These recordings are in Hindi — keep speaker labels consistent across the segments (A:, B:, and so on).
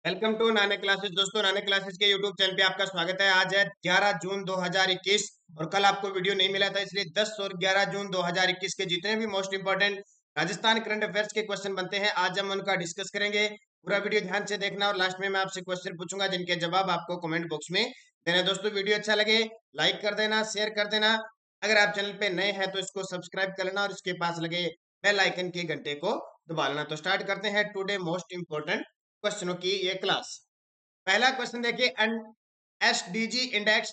A: वेलकम टू नाने क्लासेस। दोस्तों, नाने क्लासेस के यूट्यूब चैनल पे आपका स्वागत है। आज है 11 जून 2021 और कल आपको वीडियो नहीं मिला था, इसलिए 10 और 11 जून 2021 के जितने भी most important Rajasthan current affairs के क्वेश्चन बनते हैं, आज हम उनका डिस्कस करेंगे। पूरा वीडियो ध्यान से देखना और लास्ट में मैं आपसे क्वेश्चन पूछूंगा जिनके जवाब आपको कमेंट बॉक्स में देना। दोस्तों, वीडियो अच्छा लगे लाइक कर देना, शेयर कर देना। अगर आप चैनल पे नए हैं तो इसको सब्सक्राइब कर लेना और इसके पास लगे बेल आइकन के घंटे को दबा लेना। तो स्टार्ट करते हैं टुडे मोस्ट इंपोर्टेंट क्वेश्चनों की ये क्लास। पहला क्वेश्चन देखिए, एसडीजी इंडेक्स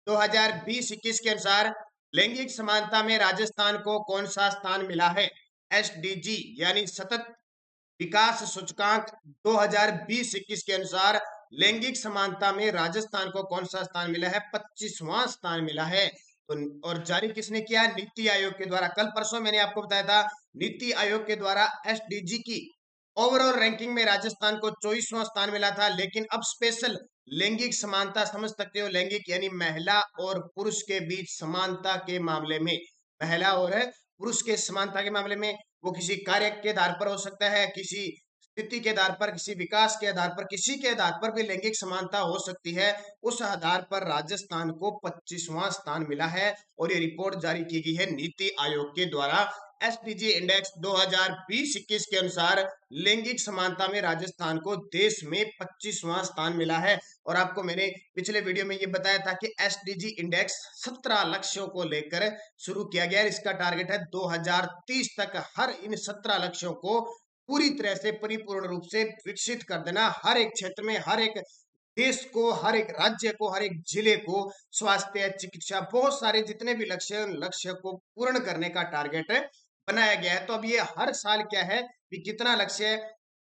A: 2020-21 के अनुसार लैंगिक समानता में राजस्थान को कौन सा स्थान मिला है? एसडीजी यानी सतत विकास सूचकांक 2020-21 के अनुसार लैंगिक समानता में राजस्थान को कौन सा स्थान मिला है? 25वां स्थान मिला है। तो और जारी किसने किया? नीति आयोग के द्वारा। कल परसों मैंने आपको बताया था, नीति आयोग के द्वारा एसडीजी की ओवरऑल रैंकिंग में राजस्थान को 24वां स्थान मिला था। लेकिन अब स्पेशल लैंगिक समानता समझ सकते हो, लैंगिक यानी महिला और पुरुष के बीच समानता के मामले में, महिला और पुरुष के समानता के मामले में वो किसी कार्य के आधार पर हो सकता है, किसी स्थिति के आधार पर, किसी विकास के आधार पर, किसी के आधार पर भी लैंगिक समानता हो सकती है। उस आधार पर राजस्थान को 25वां स्थान मिला है और ये रिपोर्ट जारी की गई है नीति आयोग के द्वारा। एसडीजी इंडेक्स 2020-21 के अनुसार लैंगिक समानता में राजस्थान को देश में 25वां स्थान मिला है। और आपको मैंने पिछले वीडियो में ये बताया था कि एसडीजी इंडेक्स 17 लक्ष्यों को लेकर शुरू किया गया है। इसका टारगेट है 2030 तक हर इन 17 लक्ष्यों को पूरी तरह से परिपूर्ण रूप से विकसित कर देना। हर एक क्षेत्र में, हर एक देश को, हर एक राज्य को, हर एक जिले को स्वास्थ्य, चिकित्सा, बहुत सारे जितने भी लक्ष्य, उन लक्ष्य को पूर्ण करने का टारगेट बनाया गया है। तो अब ये हर साल क्या है कि कितना लक्ष्य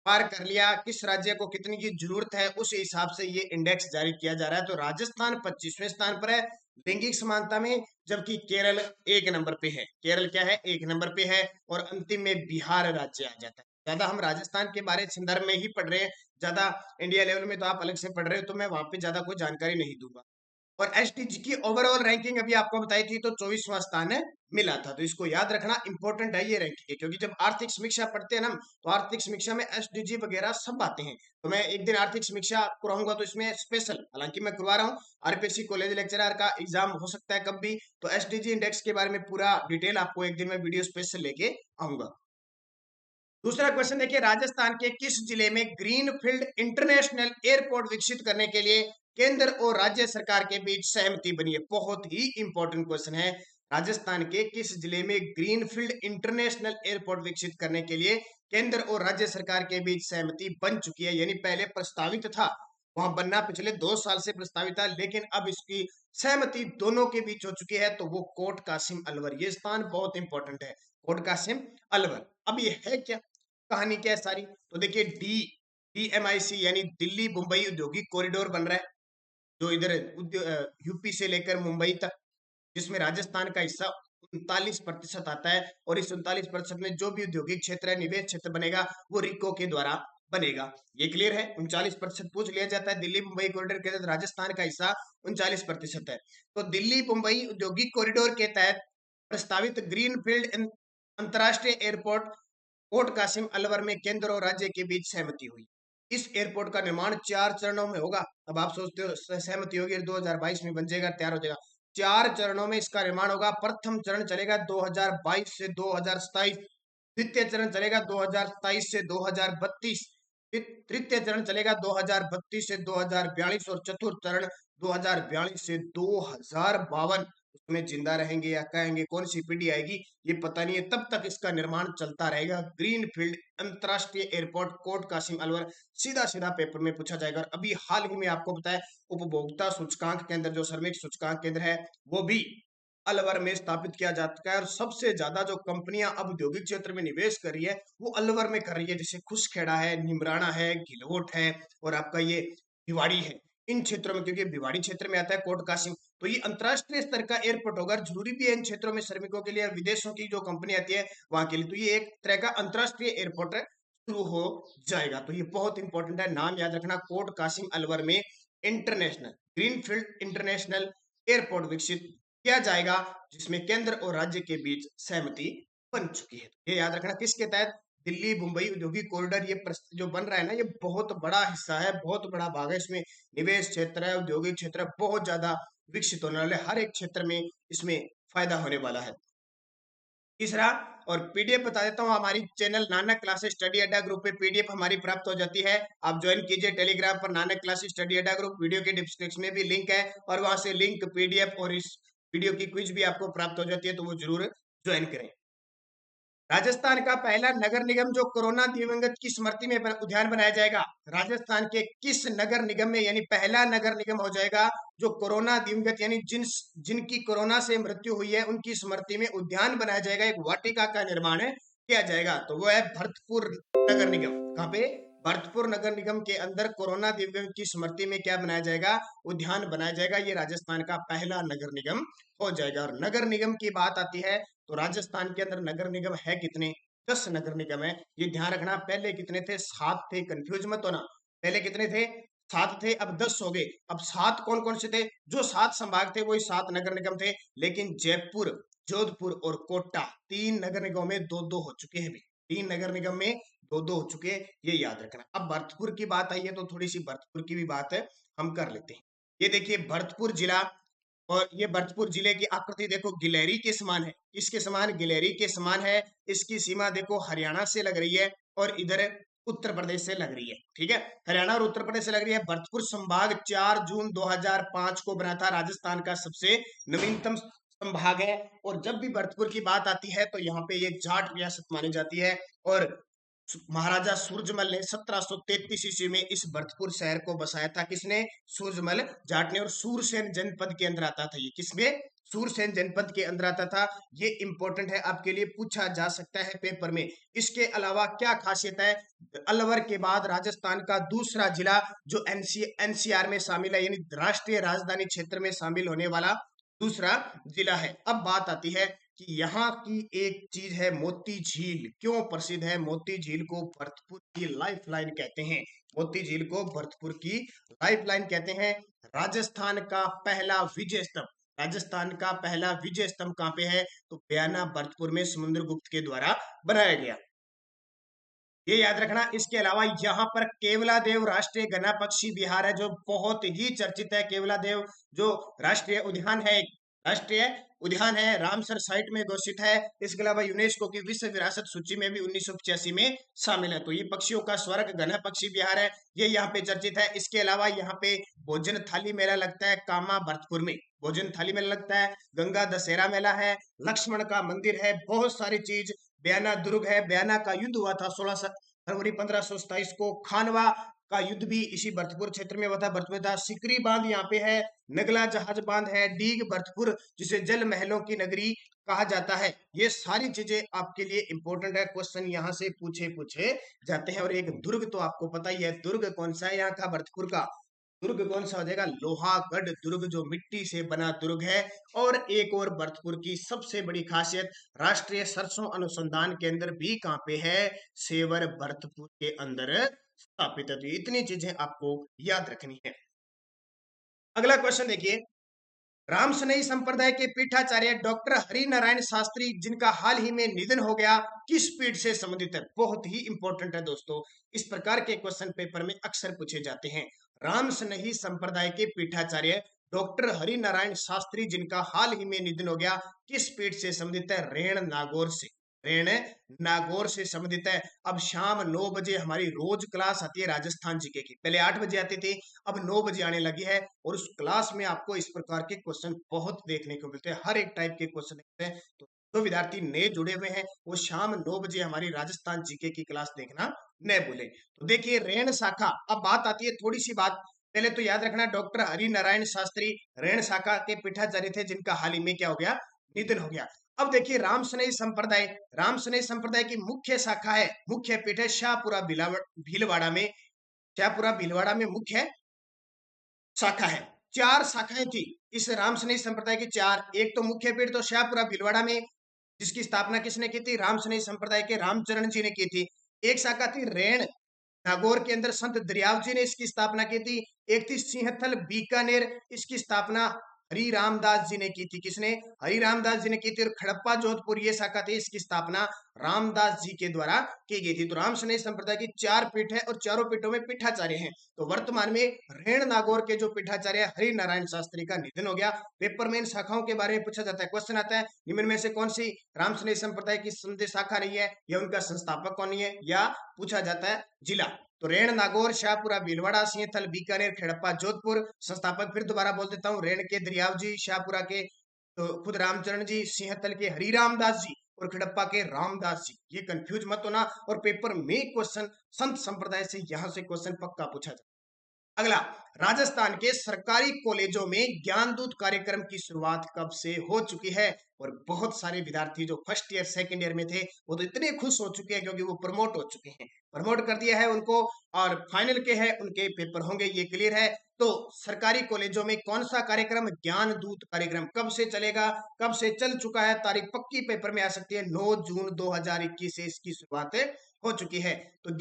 A: पार कर लिया, किस राज्य को कितनी की जरूरत है, उस हिसाब से ये इंडेक्स जारी किया जा रहा है। तो राजस्थान 25वें स्थान पर है लैंगिक समानता में, जबकि केरल 1 नंबर पे है। केरल क्या है? 1 नंबर पे है। और अंतिम में बिहार राज्य आ जाता है। ज्यादा हम राजस्थान के बारे संदर्भ में ही पढ़ रहे हैं, ज्यादा इंडिया लेवल में तो आप अलग से पढ़ रहे हो, तो मैं वहां पे ज्यादा कोई जानकारी नहीं दूंगा। और एसटीजी की ओवरऑल रैंकिंग अभी आपको बताई थी, तो 24वां स्थान है मिला था। तो इसको याद रखना इंपॉर्टेंट है ये रैंकिंग, क्योंकि जब आर्थिक समीक्षा पढ़ते हैं ना, तो आर्थिक समीक्षा में एसडीजी वगैरह सब आते हैं। तो मैं एक दिन आर्थिक समीक्षा कराऊंगा, तो इसमें स्पेशल, हालांकि मैं करवा रहा हूँ, आरपीएससी कॉलेज लेक्चरर का एग्जाम हो सकता है कब भी, तो एसडीजी इंडेक्स के बारे में पूरा डिटेल आपको एक दिन में वीडियो स्पेशल लेके आऊंगा। दूसरा क्वेश्चन देखिए, राजस्थान के किस जिले में ग्रीनफील्ड इंटरनेशनल एयरपोर्ट विकसित करने के लिए केंद्र और राज्य सरकार के बीच सहमति बनी है? बहुत ही इंपॉर्टेंट क्वेश्चन है। राजस्थान के किस जिले में ग्रीनफील्ड इंटरनेशनल एयरपोर्ट विकसित करने के लिए केंद्र और राज्य सरकार के बीच सहमति बन चुकी है? यानी पहले प्रस्तावित था, वहां बनना पिछले 2 साल से प्रस्तावित था, लेकिन अब इसकी सहमति दोनों के बीच हो चुकी है। तो वो कोट कासिम अलवर, ये स्थान बहुत इंपॉर्टेंट है, कोट कासिम अलवर। अब ये है क्या, कहानी क्या है सारी, तो देखिए, डीएमआईसी यानी दिल्ली मुंबई औद्योगिक कॉरिडोर बन रहा है, जो इधर यूपी से लेकर मुंबई तक, जिसमें राजस्थान का हिस्सा 39% आता है। और इस 39% में जो भी औद्योगिक क्षेत्र है, निवेश क्षेत्र बनेगा, वो रिको के द्वारा बनेगा। ये क्लियर है? 39% पूछ लिया जाता है। दिल्ली मुंबई कॉरिडोर के तहत राजस्थान का हिस्सा 39% है। तो दिल्ली मुंबई औद्योगिक कॉरिडोर के तहत प्रस्तावित ग्रीनफील्ड अंतरराष्ट्रीय एयरपोर्ट कोट कासिम अलवर में केंद्र और राज्य के बीच सहमति हुई। इस एयरपोर्ट का निर्माण 4 चरणों में होगा। अब आप सोचते हो सहमति होगी 2022 में बन जाएगा, तैयार हो जाएगा। 4 चरणों में इसका निर्माण होगा। प्रथम चरण चलेगा 2022 से 2027, द्वितीय चरण चलेगा 2027 से 2032, तृतीय चरण चलेगा 2032 से 2042 और चतुर्थ चरण 2042 से 2052। उसमें जिंदा रहेंगे या कहेंगे कौन सी पीढ़ी आएगी ये पता नहीं है, तब तक इसका निर्माण चलता रहेगा। ग्रीनफील्ड अंतरराष्ट्रीय एयरपोर्ट कोट कासिम अलवर, सीधा सीधा पेपर में पूछा जाएगा। और अभी हाल ही में आपको पता है, उपभोक्ता सूचकांक केंद्र, जो श्रमिक सूचकांक केंद्र है, वो भी अलवर में स्थापित किया जा चुका है। और सबसे ज्यादा जो कंपनियां अब औद्योगिक क्षेत्र में निवेश कर रही है, वो अलवर में कर रही है, जैसे खुसखेड़ा है, निमराना है, घिलोट है, और आपका ये भिवाड़ी है। इन क्षेत्रों में, क्योंकि भिवाड़ी क्षेत्र में आता है कोट कासिम, तो ये अंतरराष्ट्रीय स्तर का एयरपोर्ट होगा। जरूरी भी है इन क्षेत्रों में श्रमिकों के लिए, विदेशों की जो कंपनी आती है वहां के लिए, तो ये एक तरह का अंतरराष्ट्रीय एयरपोर्ट शुरू हो जाएगा। तो ये बहुत इंपॉर्टेंट है, नाम याद रखना, कोट कासिम अलवर में इंटरनेशनल ग्रीनफील्ड इंटरनेशनल एयरपोर्ट विकसित किया जाएगा, जिसमें केंद्र और राज्य के बीच सहमति बन चुकी है। ये याद रखना, किसके तहत? दिल्ली मुंबई औद्योगिक कॉरिडोर ये जो बन रहा है ना, ये बहुत बड़ा हिस्सा है, बहुत बड़ा भाग है। इसमें निवेश क्षेत्र है, औद्योगिक क्षेत्र है, बहुत ज्यादा विकसित होने वाले, हर एक क्षेत्र में इसमें फायदा होने वाला है। तीसरा, और पीडीएफ बता देता हूँ, हमारी चैनल नानक क्लासेस स्टडी अड्डा ग्रुप पे पीडीएफ हमारी प्राप्त हो जाती है। आप ज्वाइन कीजिए टेलीग्राम पर नानक क्लासेस स्टडी अड्डा ग्रुप, वीडियो के डिस्क्रिप्शन में भी लिंक है, और वहां से लिंक पीडीएफ और इस वीडियो की क्विज भी आपको प्राप्त हो जाती है, तो वो जरूर ज्वाइन करें। राजस्थान का पहला नगर निगम जो कोरोना दिवंगत की स्मृति में उद्यान बनाया जाएगा, राजस्थान के किस नगर निगम में, यानी पहला नगर निगम हो जाएगा जो कोरोना दिवंगत यानी जिनकी कोरोना से मृत्यु हुई है उनकी स्मृति में उद्यान बनाया जाएगा, एक वाटिका का निर्माण किया जाएगा, तो वो है भरतपुर नगर निगम। कहाँ पे? भरतपुर नगर निगम के अंदर कोरोना दिवंगत की स्मृति में क्या बनाया जाएगा? उद्यान बनाया जाएगा। ये राजस्थान का पहला नगर निगम हो जाएगा। और नगर निगम की बात आती है तो राजस्थान के अंदर नगर निगम है कितने? 10 नगर निगम है। ये ध्यान रखना, पहले कितने थे? 7 थे, कंफ्यूज मत होना। पहले कितने थे? 7 थे, अब 10 हो गए। अब 7 कौन कौन से थे? जो 7 संभाग थे वही 7 नगर निगम थे, लेकिन जयपुर, जोधपुर और कोटा 3 नगर निगमों में 2-2 हो चुके हैं। 3 नगर निगम में 2-2 हो चुके हैं, ये याद रखना। अब भरतपुर की बात आई है तो थोड़ी सी भरतपुर की भी बात है, हम कर लेते हैं। ये देखिए भरतपुर जिला, और ये भरतपुर जिले की आकृति देखो गिलहरी के समान है। किसके समान? गिलहरी के समान है। इसकी सीमा देखो हरियाणा से लग रही है और इधर उत्तर प्रदेश से लग रही है। ठीक है, हरियाणा और उत्तर प्रदेश से लग रही है। भरतपुर संभाग 4 जून 2005 को बना था, राजस्थान का सबसे नवीनतम संभाग है। और जब भी भरतपुर की बात आती है तो यहाँ पे ये जाट रियासत मानी जाती है। और महाराजा सूरजमल ने 1733 ईस्वी में इस भरतपुर शहर को बसाया था। किसने? सूरजमल जाट ने। और सूरसेन जनपद के अंदर आता था ये। किसमें? सूरसेन जनपद के अंदर आता था। ये इंपॉर्टेंट है, आपके लिए पूछा जा सकता है पेपर में। इसके अलावा क्या खासियत है? अलवर के बाद राजस्थान का दूसरा जिला जो एनसीआर में शामिल है, यानी राष्ट्रीय राजधानी क्षेत्र में शामिल होने वाला दूसरा जिला है। अब बात आती है कि यहाँ की एक चीज है मोती झील। क्यों प्रसिद्ध है? मोती झील को भरतपुर की लाइफ लाइन कहते हैं। मोती झील को भरतपुर की लाइफ लाइन कहते हैं। राजस्थान का पहला विजय स्तंभ, राजस्थान का पहला विजय स्तंभ कहाँ पे है? तो बयाना भरतपुर में समुद्रगुप्त के द्वारा बनाया गया, ये याद रखना। इसके अलावा यहाँ पर केवलादेव राष्ट्रीय घना पक्षी विहार है जो बहुत ही चर्चित है। केवलादेव जो राष्ट्रीय उद्यान है, राष्ट्रीय उद्यान है, रामसर साइट में घोषित है। इसके अलावा यूनेस्को की विश्व विरासत सूची में भी 1985 में शामिल है। तो ये पक्षियों का स्वर्ग घना पक्षी विहार है, ये यहाँ पे चर्चित है। इसके अलावा यहाँ पे भोजन थाली मेला लगता है कामा भरतपुर में, भोजन थाली मेला लगता है। गंगा दशहरा मेला है, लक्ष्मण का मंदिर है, बहुत सारी चीज। बयाना दुर्ग है, बयाना का युद्ध हुआ था 16 फरवरी 1527 को। खानवा का युद्ध भी इसी भरतपुर क्षेत्र में हुआ था, भरतपुर था। सिकरी बांध यहाँ पे है, नगला जहाज बांध है, डीग भरतपुर जिसे जल महलों की नगरी कहा जाता है। ये सारी चीजें आपके लिए इंपॉर्टेंट है, क्वेश्चन यहाँ से पूछे जाते हैं। और एक दुर्ग तो आपको पता ही है, दुर्ग कौन सा है यहाँ का? भरतपुर का दुर्ग कौन सा हो जाएगा? लोहागढ़ दुर्ग, जो मिट्टी से बना दुर्ग है। और एक और भरतपुर की सबसे बड़ी खासियत, राष्ट्रीय सरसों अनुसंधान केंद्र भी कहाँ पे है? सेवर भरतपुर के अंदर स्थापित है। तो इतनी चीजें आपको याद रखनी है। अगला क्वेश्चन देखिए, रामसनई संप्रदाय के पीठाचार्य डॉक्टर हरि नारायण शास्त्री जिनका हाल ही में निधन हो गया, किस पीठ से संबंधित है? बहुत ही इंपॉर्टेंट है दोस्तों, इस प्रकार के क्वेश्चन पेपर में अक्सर पूछे जाते हैं। रामसनई संप्रदाय के पीठाचार्य डॉक्टर हरि नारायण शास्त्री जिनका हाल ही में निधन हो गया, किस पीठ से संबंधित है? रेण नागौर से, रेण नागौर से संबंधित है। अब शाम 9 बजे हमारी रोज क्लास आती है राजस्थान जीके की, पहले 8 बजे आती थी, अब 9 बजे आने लगी है। और उस क्लास में आपको इस प्रकार के क्वेश्चन बहुत देखने को मिलते हैं, हर एक टाइप के क्वेश्चन देखते हैं। तो जो विद्यार्थी नए जुड़े हुए हैं वो शाम 9 बजे हमारी राजस्थान जीके की क्लास देखना न भूलें। तो देखिए रेण शाखा, अब बात आती है थोड़ी सी बात, पहले तो याद रखना डॉक्टर हरि नारायण शास्त्री रेण शाखा के पीठाचार्य थे जिनका हाल ही में क्या हो गया? निधन हो गया। अब देखिए रामसनई संप्रदाय, रामसनई संप्रदाय की मुख्य शाखा है, मुख्य पीठ है शाहपुरा भीलवाड़ा में, शाहपुरा भीलवाड़ा में मुख्य शाखा है। 4 शाखाएं थी इस रामसनई संप्रदाय की, 4। एक तो मुख्य पीठ तो शाहपुरा भीलवाड़ा में, जिसकी स्थापना किसने की थी? रामसनई संप्रदाय के रामचरण जी ने की थी। एक शाखा थी रेण नागौर के अंदर, संत दरियाव जी ने इसकी स्थापना की थी। एक थी सिंहथल बीकानेर, इसकी स्थापना हरि रामदास जी ने की थी। किसने? हरि रामदास जी ने की थी। और खड़प्पा जोधपुर ये शाखा थी, इसकी स्थापना रामदास जी के द्वारा की गई थी। तो रामशनई संप्रदाय की 4 पीठ है और चारों पीठों में पीठाचार्य हैं। तो वर्तमान में रेण नागौर के जो पीठाचार्य हरि नारायण शास्त्री का निधन हो गया। पेपर में इन शाखाओं के बारे में पूछा जाता है, क्वेश्चन आता है निम्न में से कौन सी रामशनई संप्रदाय की संधि शाखा नहीं है, या उनका संस्थापक कौन है, या पूछा जाता है जिला। तो रेण नागौर, शाहपुरा, भीलवाड़ा, सिंहथल, बीकानेर, खेड़प्पा, जोधपुर। संस्थापक फिर दोबारा बोल देता हूँ, रेण के दरियाव जी, शाहपुरा के तो खुद रामचरण जी, सिंहथल के हरि रामदास जी और खड़प्पा के रामदास जी। ये कंफ्यूज मत होना, और पेपर में क्वेश्चन संत संप्रदाय से यहां से क्वेश्चन पक्का पूछा जाए। अगला, राजस्थान के सरकारी कॉलेजों में ज्ञानदूत कार्यक्रम की शुरुआत कब से हो चुकी है? और बहुत सारे विद्यार्थी जो फर्स्ट ईयर सेकंड ईयर में थे वो तो इतने खुश हो चुके हैं क्योंकि वो प्रमोट हो चुके हैं, प्रमोट कर दिया है उनको, और फाइनल के है उनके पेपर होंगे, ये क्लियर है। तो सरकारी कॉलेजों में कौन सा कार्यक्रम, ज्ञानदूत कार्यक्रम, कब से चलेगा, कब से चल चुका है, तारीख पक्की पेपर में आ सकती है। 9 जून 2021 से इसकी शुरुआत हो चुकी है। तो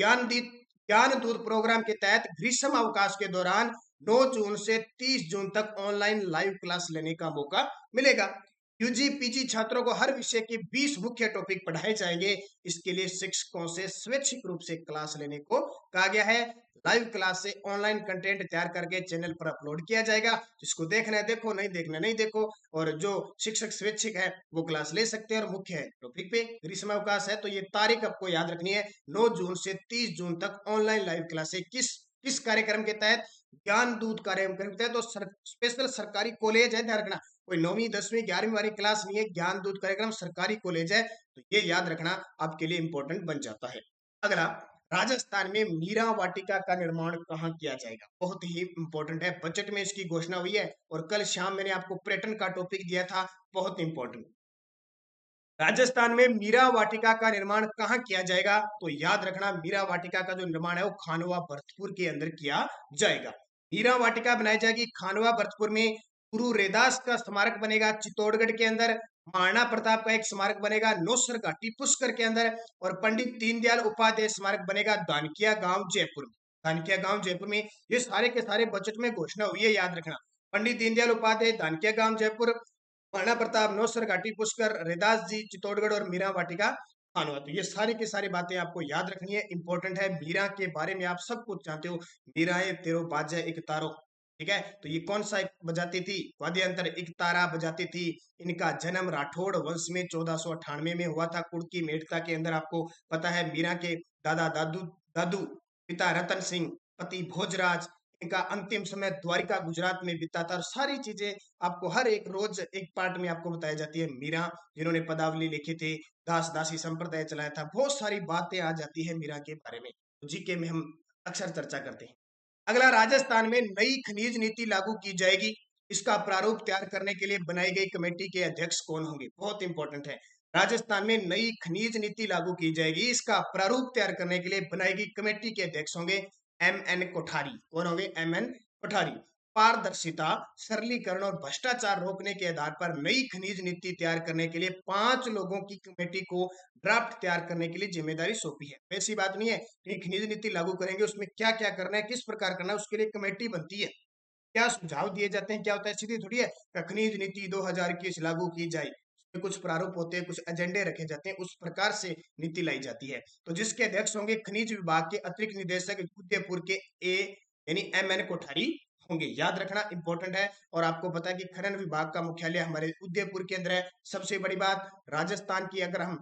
A: ज्ञानदूत प्रोग्राम के तहत ग्रीष्म अवकाश के दौरान 9 जून से 30 जून तक ऑनलाइन लाइव क्लास लेने का मौका मिलेगा। यूजी पीजी छात्रों को हर विषय के 20 मुख्य टॉपिक पढ़ाए जाएंगे। इसके लिए शिक्षकों से स्वैच्छिक रूप से क्लास लेने को कहा गया है। लाइव क्लास से ऑनलाइन कंटेंट तैयार करके चैनल पर अपलोड किया जाएगा। जिसको देखना है देखो, नहीं देखना नहीं देखो। और जो शिक्षक स्वैच्छिक है वो क्लास ले सकते हैं। और मुख्य टॉपिक पे ग्रीष्म अवकाश है, तो ये तारीख आपको याद रखनी है, 9 जून से 30 जून तक ऑनलाइन लाइव क्लासे किस किस कार्यक्रम के तहत, ज्ञानदूत कार्यक्रम के तहत। तो स्पेशल सरकारी कॉलेज है, ध्यान रखना, कोई 9वीं 10वीं 11वीं वाली क्लास नहीं है, ज्ञानदूत कार्यक्रम सरकारी कॉलेज है। तो ये याद रखना आपके लिए इंपॉर्टेंट बन जाता है। अगला, राजस्थान में मीरा वाटिका का निर्माण कहाँ किया जाएगा? बहुत ही इंपॉर्टेंट है, बजट में इसकी घोषणा हुई है। और कल शाम मैंने आपको पर्यटन का टॉपिक दिया था, बहुत इंपॉर्टेंट। राजस्थान में मीरा वाटिका का निर्माण कहाँ किया जाएगा? तो याद रखना, मीरा वाटिका का जो निर्माण है वो खानवा भरतपुर के अंदर किया जाएगा। मीरा वाटिका बनाई जाएगी खानवा भरतपुर में। गुरु रैदास का स्मारक बनेगा चित्तौड़गढ़ के अंदर। महाराणा प्रताप का एक स्मारक बनेगा नौसर घाटी पुष्कर के अंदर। और पंडित दीनदयाल उपाध्याय स्मारक बनेगा दानकिया गांव जयपुर में। दानकिया गांव जयपुर में। ये सारे के सारे बजट में घोषणा हुई है, याद रखना। पंडित दीनदयाल उपाध्याय दानकिया गांव जयपुर, महाराणा प्रताप नौसर घाटी पुष्कर, रैदास जी चित्तौड़गढ़ और मीरा वाटिका खानवा। तो ये सारी की सारी बातें आपको याद रखनी है, इंपॉर्टेंट है। मीरा के बारे में आप सब कुछ जानते हो, मीराए तेरो बाजे एक तारो, ठीक है। तो ये कौन सा बजाती थी? वाद्य यंत्र एक तारा बजाती थी। इनका जन्म राठौड़ वंश में 1498 में हुआ था, कुड़की मेड़ता के अंदर। आपको पता है मीरा के दादा दादू दादू पिता रतन सिंह, पति भोजराज, इनका अंतिम समय द्वारिका गुजरात में बीता था। और सारी चीजें आपको हर एक रोज एक पार्ट में आपको बताई जाती है। मीरा जिन्होंने पदावली लिखी थी, दास दासी संप्रदाय चलाया था, बहुत सारी बातें आ जाती है मीरा के बारे में। तो जीके में हम अक्सर चर्चा करते हैं। अगला, राजस्थान में नई खनिज नीति लागू की जाएगी। इसका प्रारूप तैयार करने के लिए बनाई गई कमेटी के अध्यक्ष कौन होंगे? बहुत इंपॉर्टेंट है। राजस्थान में नई खनिज नीति लागू की जाएगी, इसका प्रारूप तैयार करने के लिए बनाई गई कमेटी के अध्यक्ष होंगे एम.एन. कोठारी। कौन होंगे? एम.एन. कोठारी। पारदर्शिता, सरलीकरण और भ्रष्टाचार रोकने के आधार पर नई खनिज नीति तैयार करने के लिए 5 लोगों की कमेटी को ड्राफ्ट तैयार करने के लिए जिम्मेदारी सौंपी है। ऐसी बात नहीं है कि खनिज नीति लागू करेंगे उसमें क्या क्या करना है, किस प्रकार करना है, उसके लिए कमेटी बनती है। क्या सुझाव दिए जाते हैं, क्या होता है, सीधी थोड़ी है खनिज नीति 2021 लागू की जाए। उसमें कुछ प्रारूप होते हैं, कुछ एजेंडे रखे जाते हैं, उस प्रकार से नीति लाई जाती है। तो जिसके अध्यक्ष होंगे खनिज विभाग के अतिरिक्त निदेशक उदयपुर के ए यानी एम.एन. कोठारी होंगे। याद रखना, इंपॉर्टेंट है। और आपको पता है कि खनन विभाग का मुख्यालय हमारे उदयपुर के अंदर है। सबसे बड़ी बात, राजस्थान की अगर हम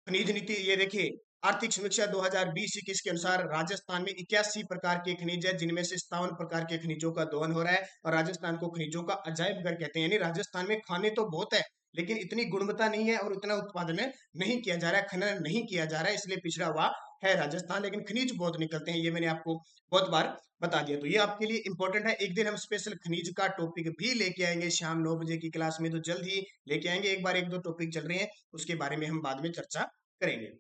A: खनिज नीति ये देखिए, आर्थिक समीक्षा 2020-21 के अनुसार राजस्थान में 81 प्रकार के खनिज है, जिनमें से 57 प्रकार के खनिजों का दोहन हो रहा है। और राजस्थान को खनिजों का अजायब घर कहते हैं। यानी राजस्थान में खाने तो बहुत है, लेकिन इतनी गुणवत्ता नहीं है और उतना उत्पादन नहीं किया जा रहा है, खनन नहीं किया जा रहा है, इसलिए पिछड़ा हुआ है राजस्थान। लेकिन खनिज बहुत निकलते हैं, ये मैंने आपको बहुत बार बता दिया। तो ये आपके लिए इंपॉर्टेंट है। एक दिन हम स्पेशल खनिज का टॉपिक भी लेके आएंगे शाम 9 बजे की क्लास में, तो जल्द ही लेके आएंगे। एक बार एक दो टॉपिक चल रहे हैं, उसके बारे में हम बाद में चर्चा करेंगे।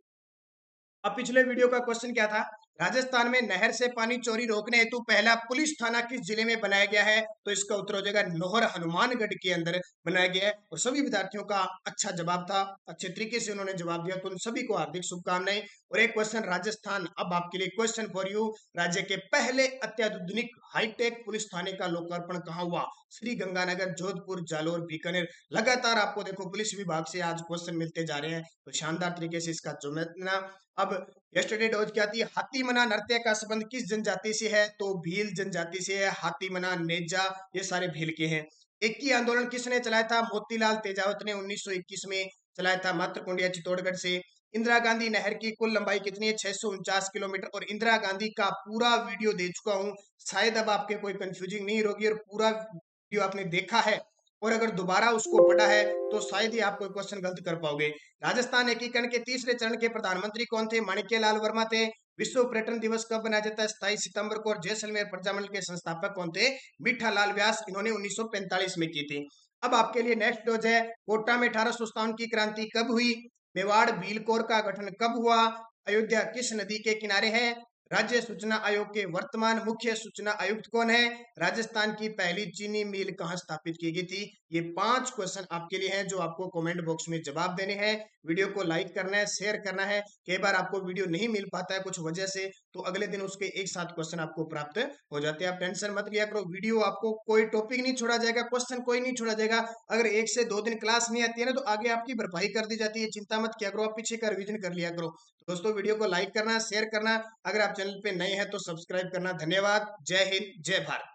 A: अब पिछले वीडियो का क्वेश्चन क्या था? राजस्थान में नहर से पानी चोरी रोकने हेतु पहला पुलिस थाना किस जिले में बनाया गया है? तो इसका उत्तर हो जाएगा नौहर हनुमानगढ़ के अंदर बनाया गया है। और सभी विद्यार्थियों का अच्छा जवाब था, अच्छे तरीके से उन्होंने जवाब दिया, तो उन सभी को हार्दिक शुभकामनाएं। और एक क्वेश्चन राजस्थान, अब आपके लिए क्वेश्चन फॉर यू, राज्य के पहले अत्याधुनिक हाईटेक पुलिस थाने का लोकार्पण कहाँ हुआ? श्री गंगानगर, जोधपुर, जालोर, बीकानेर। लगातार आपको देखो पुलिस विभाग से आज क्वेश्चन मिलते जा रहे हैं, तो शानदार तरीके से इसका जुमला। अब यस्टरडे डॉज क्या थी? हाथीमना नृत्य का संबंध किस जनजाति से है? तो भील जनजाति से है। हाथीमना, नेजा, ये सारे भील के हैं। इक्की आंदोलन किसने चलाया था? मोतीलाल तेजावत ने 1921 में चलाया था, मातृकुंडिया चित्तौड़गढ़ से। इंदिरा गांधी नहर की कुल लंबाई कितनी है? 649 किलोमीटर। और इंदिरा गांधी का पूरा वीडियो दे चुका हूं, शायद अब आपके कोई कंफ्यूजिंग नहीं होगी, और पूरा वीडियो आपने देखा है और अगर दोबारा उसको पढ़ा है तो शायद ही आप कोई क्वेश्चन गलत कर पाओगे। राजस्थान एकीकरण के तीसरे चरण के प्रधानमंत्री कौन थे? माणिक्यलाल वर्मा थे। विश्व पर्यटन दिवस कब मनाया जाता है? 27 सितंबर को। और जैसलमेर प्रजामंडल के संस्थापक कौन थे? मीठालाल व्यास, इन्होंने 1945 में की थी। अब आपके लिए नेक्स्ट डोज है, कोटा में 1857 की क्रांति कब हुई? मेवाड़ भील कोर का गठन कब हुआ? अयोध्या किस नदी के किनारे है? राज्य सूचना आयोग के वर्तमान मुख्य सूचना आयुक्त कौन है? राजस्थान की पहली चीनी मिल कहां स्थापित की गई थी? ये 5 क्वेश्चन आपके लिए हैं जो आपको कमेंट बॉक्स में जवाब देने हैं। वीडियो को लाइक करना है, शेयर करना है। कई बार आपको वीडियो नहीं मिल पाता है कुछ वजह से, तो अगले दिन उसके एक साथ क्वेश्चन आपको प्राप्त हो जाते हैं। आप टेंशन मत लिया करो, वीडियो आपको कोई टॉपिक नहीं छोड़ा जाएगा, क्वेश्चन कोई नहीं छोड़ा जाएगा। अगर 1 से 2 दिन क्लास नहीं आती है ना, तो आगे आपकी भरपाई कर दी जाती है, चिंता मत किया करो, आप पीछे का रिवीजन कर लिया करो। दोस्तों वीडियो को लाइक करना, शेयर करना, अगर आप चैनल पे नए हैं तो सब्सक्राइब करना। धन्यवाद। जय हिंद, जय भारत।